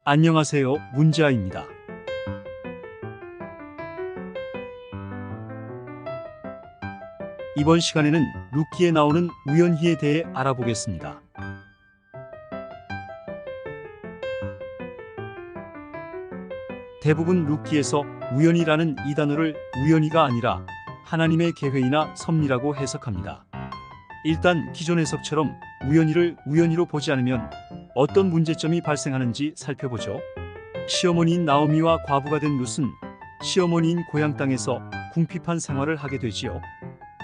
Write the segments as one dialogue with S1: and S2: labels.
S1: 안녕하세요, 문지아입니다. 이번 시간에는 루키에 나오는 우연히에 대해 알아보겠습니다. 대부분 루키에서 우연이라는 이 단어를 우연히가 아니라 하나님의 계획이나 섭리라고 해석합니다. 일단 기존 해석처럼 우연히를 우연히로 보지 않으면 어떤 문제점이 발생하는지 살펴보죠. 시어머니인 나오미와 과부가 된 룻은 시어머니인 고향 땅에서 궁핍한 생활을 하게 되지요.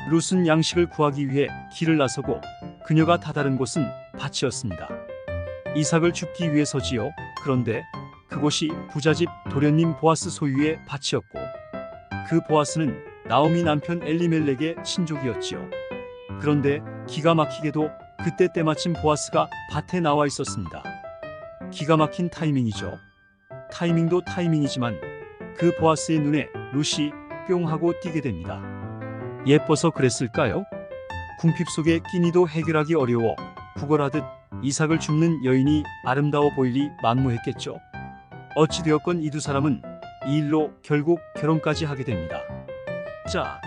S1: 룻은 양식을 구하기 위해 길을 나서고 그녀가 다다른 곳은 밭이었습니다. 이삭을 줍기 위해서지요. 그런데 그곳이 부잣집 도련님 보아스 소유의 밭이었고 그 보아스는 나오미 남편 엘리멜렉의 친족이었지요. 그런데 기가 막히게도 그때 때마침 보아스가 밭에 나와 있었습니다. 기가 막힌 타이밍이죠. 타이밍도 타이밍이지만 그 보아스의 눈에 룻이 뿅 하고 띄게 됩니다. 예뻐서 그랬을까요? 궁핍 속에 끼니도 해결하기 어려워 구걸하듯 이삭을 줍는 여인이 아름다워 보이리 만무했겠죠. 어찌되었건 이 두 사람은 이 일로 결국 결혼까지 하게 됩니다. 자,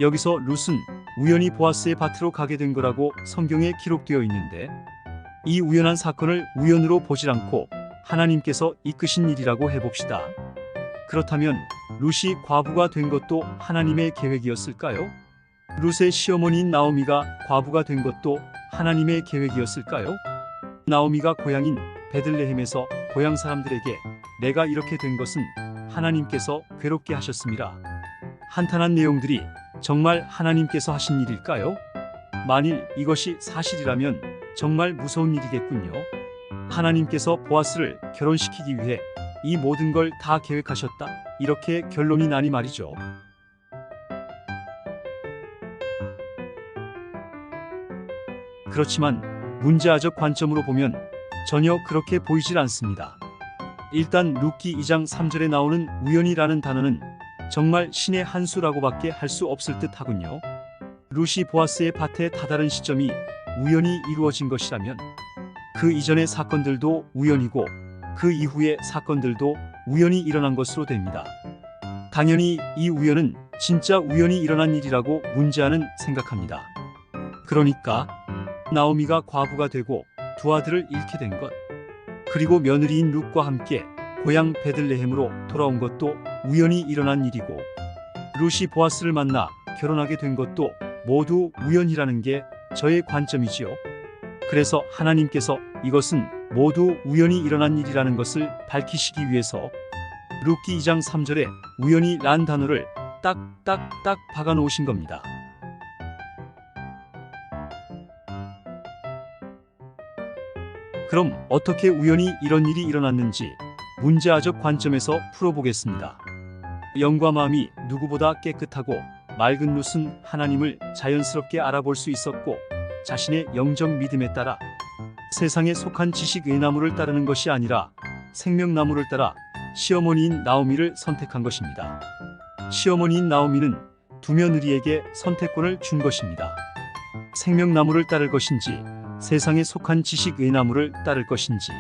S1: 여기서 룻은 우연히 보아스의 밭으로 가게 된 거라고 성경에 기록되어 있는데 이 우연한 사건을 우연으로 보질 않고 하나님께서 이끄신 일이라고 해봅시다. 그렇다면 룻이 과부가 된 것도 하나님의 계획이었을까요? 룻의 시어머니인 나오미가 과부가 된 것도 하나님의 계획이었을까요? 나오미가 고향인 베들레헴에서 고향 사람들에게 내가 이렇게 된 것은 하나님께서 괴롭게 하셨습니다. 한탄한 내용들이 정말 하나님께서 하신 일일까요? 만일 이것이 사실이라면 정말 무서운 일이겠군요. 하나님께서 보아스를 결혼시키기 위해 이 모든 걸 다 계획하셨다. 이렇게 결론이 나니 말이죠. 그렇지만 문지아적 관점으로 보면 전혀 그렇게 보이질 않습니다. 일단 루키 2장 3절에 나오는 우연이라는 단어는 정말 신의 한 수라고밖에 할 수 없을 듯 하군요. 룻이 보아스의 밭에 다다른 시점이 우연히 이루어진 것이라면 그 이전의 사건들도 우연이고 그 이후의 사건들도 우연히 일어난 것으로 됩니다. 당연히 이 우연은 진짜 우연히 일어난 일이라고 문지아는 생각합니다. 그러니까 나오미가 과부가 되고 두 아들을 잃게 된 것, 그리고 며느리인 룻과 함께 고향 베들레헴으로 돌아온 것도 우연히 일어난 일이고 룻이 보아스를 만나 결혼하게 된 것도 모두 우연이라는 게 저의 관점이지요. 그래서 하나님께서 이것은 모두 우연히 일어난 일이라는 것을 밝히시기 위해서 루키 2장 3절에 우연히 란 단어를 딱딱딱 박아 놓으신 겁니다. 그럼 어떻게 우연히 이런 일이 일어났는지 문지아적 관점에서 풀어보겠습니다. 영과 마음이 누구보다 깨끗하고 맑은 룻은 하나님을 자연스럽게 알아볼 수 있었고 자신의 영적 믿음에 따라 세상에 속한 지식의 나무를 따르는 것이 아니라 생명나무를 따라 시어머니인 나오미를 선택한 것입니다. 시어머니인 나오미는 두 며느리에게 선택권을 준 것입니다. 생명나무를 따를 것인지 세상에 속한 지식의 나무를 따를 것인지.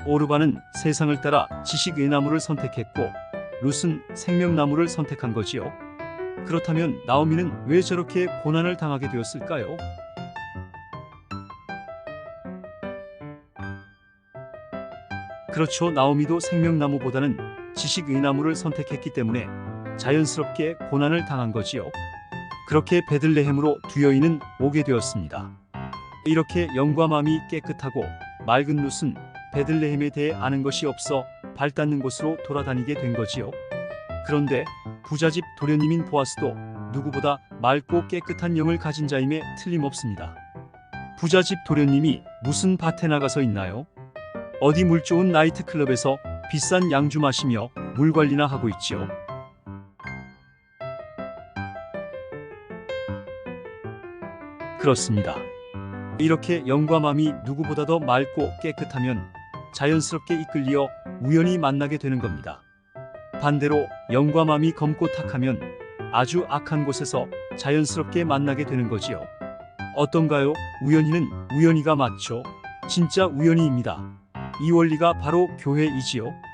S1: 오르바는 세상을 따라 지식의 나무를 선택했고 룻은 생명나무를 선택한 거지요. 그렇다면 나오미는 왜 저렇게 고난을 당하게 되었을까요? 그렇죠. 나오미도 생명나무보다는 지식의 나무를 선택했기 때문에 자연스럽게 고난을 당한 거지요. 그렇게 베들레헴으로 두 여인은 오게 되었습니다. 이렇게 영과 마음이 깨끗하고 맑은 룻은 베들레헴에 대해 아는 것이 없어 발 닿는 곳으로 돌아다니게 된 거지요. 그런데 부잣집 도련님인 보아스도 누구보다 맑고 깨끗한 영을 가진 자임에 틀림없습니다. 부잣집 도련님이 무슨 밭에 나가서 있나요? 어디 물 좋은 나이트클럽에서 비싼 양주 마시며 물 관리나 하고 있지요. 그렇습니다. 이렇게 영과 마음이 누구보다 더 맑고 깨끗하면 자연스럽게 이끌리어 우연히 만나게 되는 겁니다. 반대로 영과 마음이 검고 탁하면 아주 악한 곳에서 자연스럽게 만나게 되는 거지요. 어떤가요? 우연히는 우연히가 맞죠. 진짜 우연히입니다. 이 원리가 바로 교회이지요.